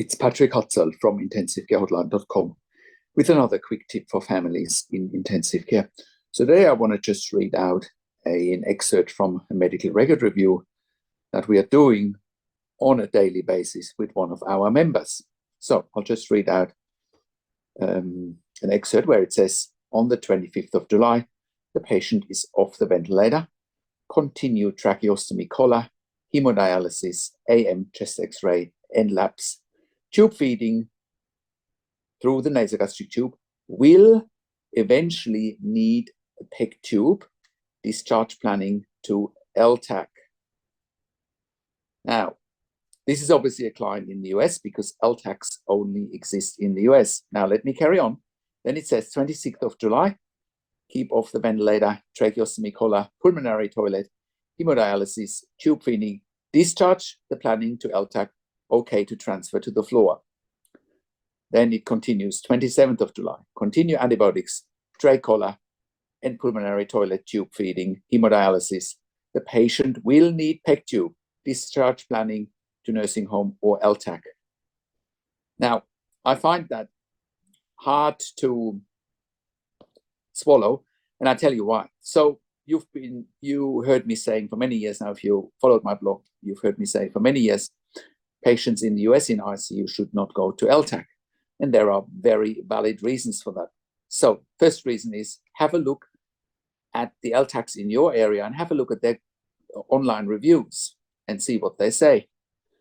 It's Patrick Hutzel from intensivcarehotline.com with another quick tip for families in intensive care. So today I want to just read out an excerpt from a medical record review that we are doing on a daily basis with one of our members. So I'll just read out an excerpt where it says, on the 25th of July, the patient is off the ventilator, continued tracheostomy collar, hemodialysis, AM chest X-ray, and labs, tube feeding through the nasogastric tube, will eventually need a PEG tube, discharge planning to LTAC. Now, this is obviously a client in the US because LTACs only exist in the US. Now, let me carry on. Then it says 26th of July, keep off the ventilator, tracheostomy collar, pulmonary toilet, hemodialysis, tube feeding, discharge the planning to LTAC, okay to transfer to the floor. Then it continues, 27th of July, continue antibiotics, trach collar, and pulmonary toilet tube feeding, hemodialysis. The patient will need PEG tube, discharge planning to nursing home or LTAC. Now, I find that hard to swallow, and I tell you why. So you heard me saying for many years now, if you followed my blog, you've heard me say for many years, patients in the US in ICU should not go to LTAC. And there are very valid reasons for that. So first reason is have a look at the LTACs in your area and have a look at their online reviews and see what they say.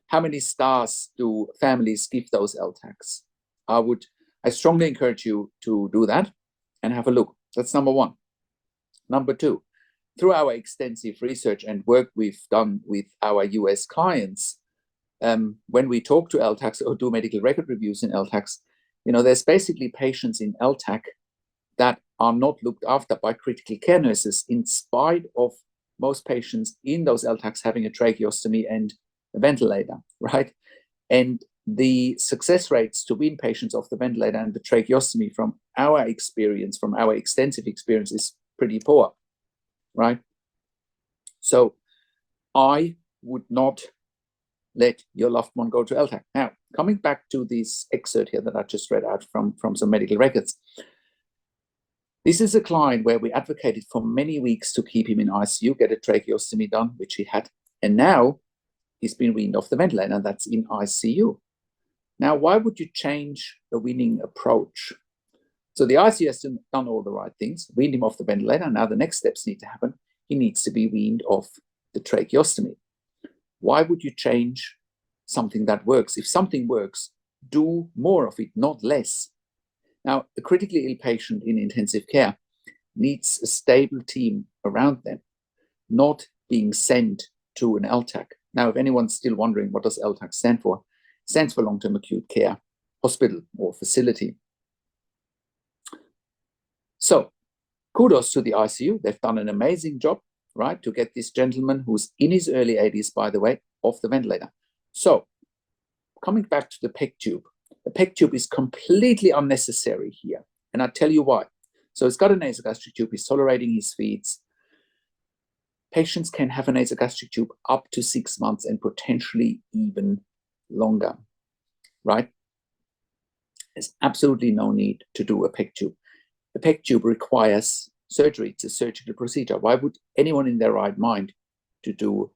How many stars do families give those LTACs? I strongly encourage you to do that and have a look. That's number one. Number two, through our extensive research and work we've done with our US clients, when we talk to LTACs or do medical record reviews in LTACs, there's basically patients in LTAC that are not looked after by critical care nurses, in spite of most patients in those LTACs having a tracheostomy and a ventilator, right? And the success rates to wean patients off the ventilator and the tracheostomy, from our experience, from our extensive experience, is pretty poor, right? So I would not let your loved one go to LTAC. Now, coming back to this excerpt here that I just read out from some medical records. This is a client where we advocated for many weeks to keep him in ICU, get a tracheostomy done, which he had. And now he's been weaned off the ventilator, and that's in ICU. Now, why would you change the weaning approach? So the ICU has done all the right things, weaned him off the ventilator. Now the next steps need to happen. He needs to be weaned off the tracheostomy. Why would you change something that works? If something works, do more of it, not less. Now, a critically ill patient in intensive care needs a stable team around them, not being sent to an LTAC. Now, if anyone's still wondering, what does LTAC stand for? It stands for long-term acute care hospital or facility. So, kudos to the ICU. They've done an amazing job, right, to get this gentleman, who's in his early 80s, by the way, off the ventilator. So, coming back to the PEG tube. The PEG tube is completely unnecessary here, and I'll tell you why. So it's got a nasogastric tube, he's tolerating his feeds. Patients can have a nasogastric tube up to 6 months and potentially even longer, right? There's absolutely no need to do a PEG tube. The PEG tube requires surgery. It's a surgical procedure. Why would anyone in their right mind to do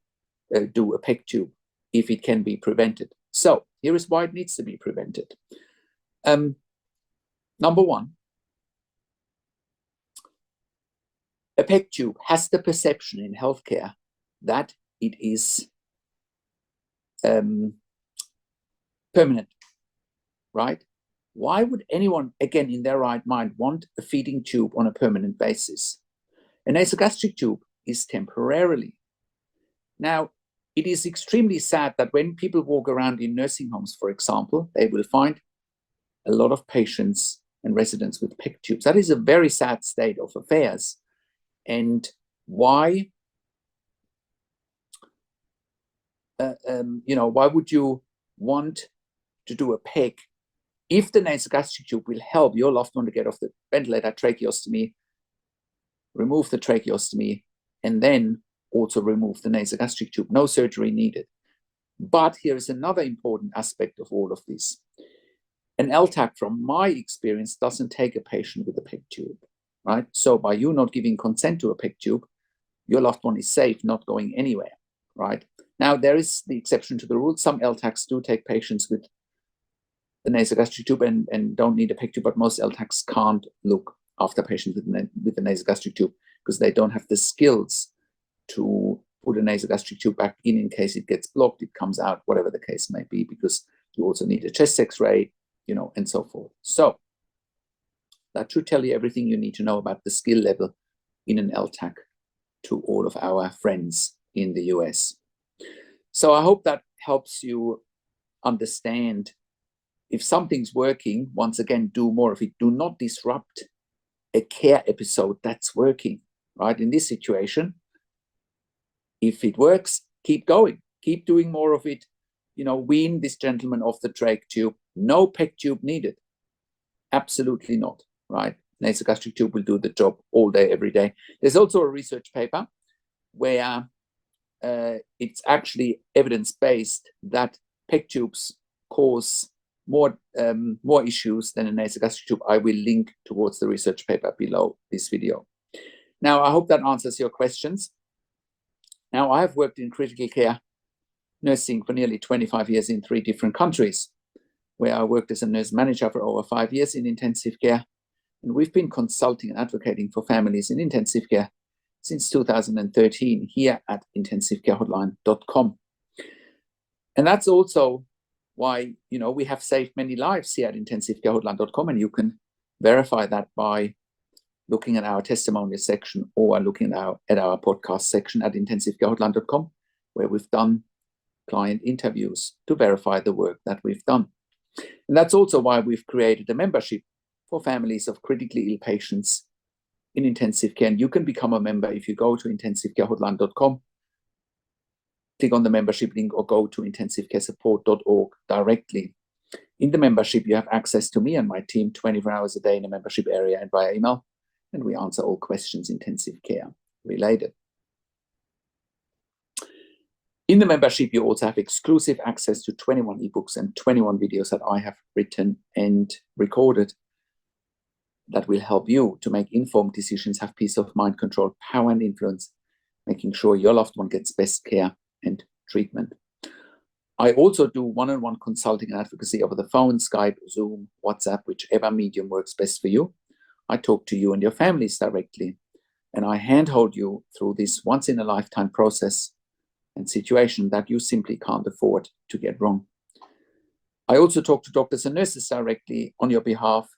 a PEG tube if it can be prevented? So here is why it needs to be prevented. Number one, a PEG tube has the perception in healthcare that it is permanent, right? Why would anyone, again, in their right mind, want a feeding tube on a permanent basis? A nasogastric tube is temporarily. Now, it is extremely sad that when people walk around in nursing homes, for example, they will find a lot of patients and residents with PEG tubes. That is a very sad state of affairs. And why, why would you want to do a PEG if the nasogastric tube will help your loved one to get off the ventilator, tracheostomy, remove the tracheostomy, and then also remove the nasogastric tube? No surgery needed. But here is another important aspect of all of this. An LTAC, from my experience, doesn't take a patient with a PEG tube, right? So by you not giving consent to a PEG tube, your loved one is safe, not going anywhere, right? Now, there is the exception to the rule. Some LTACs do take patients with the nasogastric tube and don't need a PEG tube, but most LTACs can't look after patients with the nasogastric tube because they don't have the skills to put a nasogastric tube back in case it gets blocked, it comes out, whatever the case may be, because you also need a chest X-ray, and so forth. So that should tell you everything you need to know about the skill level in an LTAC to all of our friends in the US. So I hope that helps you understand if something's working. Once again, do more of it. Do not disrupt a care episode that's working, right? In this situation, if it works, keep going, keep doing more of it. Wean this gentleman off the trach tube. No PEG tube needed. Absolutely not, right? Nasogastric tube will do the job all day, every day. There's also a research paper where it's actually evidence-based that PEG tubes cause more issues than a nasogastric tube. I will link towards the research paper below this video. Now, I hope that answers your questions. Now, I have worked in critical care nursing for nearly 25 years in 3 different countries, where I worked as a nurse manager for over 5 years in intensive care. And we've been consulting and advocating for families in intensive care since 2013 here at intensivecarehotline.com. And that's also why, we have saved many lives here at intensivecarehotline.com, and you can verify that by looking at our testimonial section or looking at our podcast section at intensivecarehotline.com, where we've done client interviews to verify the work that we've done. And that's also why we've created a membership for families of critically ill patients in intensive care. And you can become a member if you go to intensivecarehotline.com, click on the membership link, or go to intensivecaresupport.org directly. In the membership, you have access to me and my team 24 hours a day in the membership area and via email, and we answer all questions intensive care related. In the membership, you also have exclusive access to 21 ebooks and 21 videos that I have written and recorded that will help you to make informed decisions, have peace of mind, control, power, and influence, making sure your loved one gets best care and treatment. I also do one-on-one consulting and advocacy over the phone, Skype, Zoom, WhatsApp, whichever medium works best for you. I talk to you and your families directly, and I handhold you through this once-in-a-lifetime process and situation that you simply can't afford to get wrong. I also talk to doctors and nurses directly on your behalf,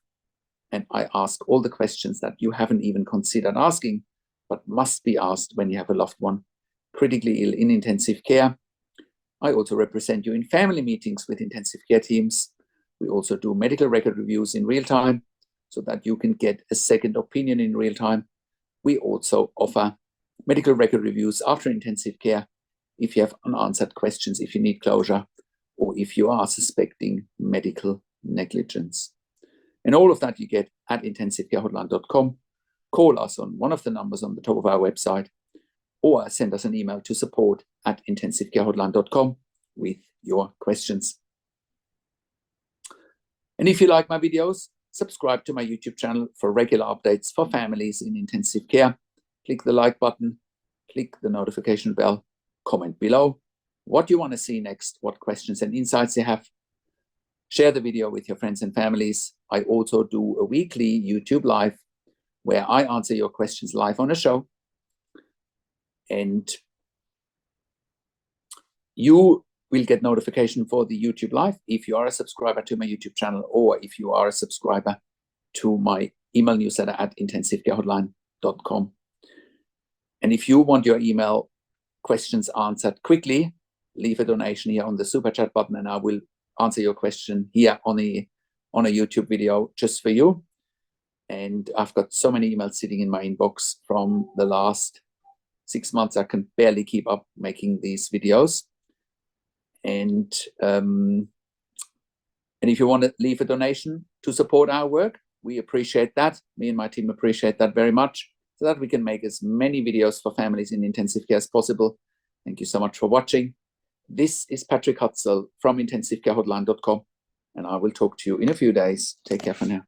and I ask all the questions that you haven't even considered asking, but must be asked when you have a loved one critically ill in intensive care. I also represent you in family meetings with intensive care teams. We also do medical record reviews in real time so that you can get a second opinion in real time. We also offer medical record reviews after intensive care if you have unanswered questions, if you need closure, or if you are suspecting medical negligence. And all of that you get at intensivecarehotline.com. Call us on one of the numbers on the top of our website, or send us an email to support@intensivecarehotline.com with your questions. And if you like my videos, subscribe to my YouTube channel for regular updates for families in intensive care. Click the like button, click the notification bell, comment below what you want to see next, what questions and insights you have. Share the video with your friends and families. I also do a weekly YouTube live where I answer your questions live on a show. And you will get notification for the YouTube live if you are a subscriber to my YouTube channel, or if you are a subscriber to my email newsletter at intensivecarehotline.com. And if you want your email questions answered quickly, leave a donation here on the super chat button, and I will answer your question here on a YouTube video just for you. And I've got so many emails sitting in my inbox from the last 6 months. I can barely keep up making these videos. And if you want to leave a donation to support our work, we appreciate that. Me and my team appreciate that very much, so that we can make as many videos for families in intensive care as possible. Thank you so much for watching. This is Patrick Hutzel from intensivecarehotline.com, and I will talk to you in a few days. Take care for now.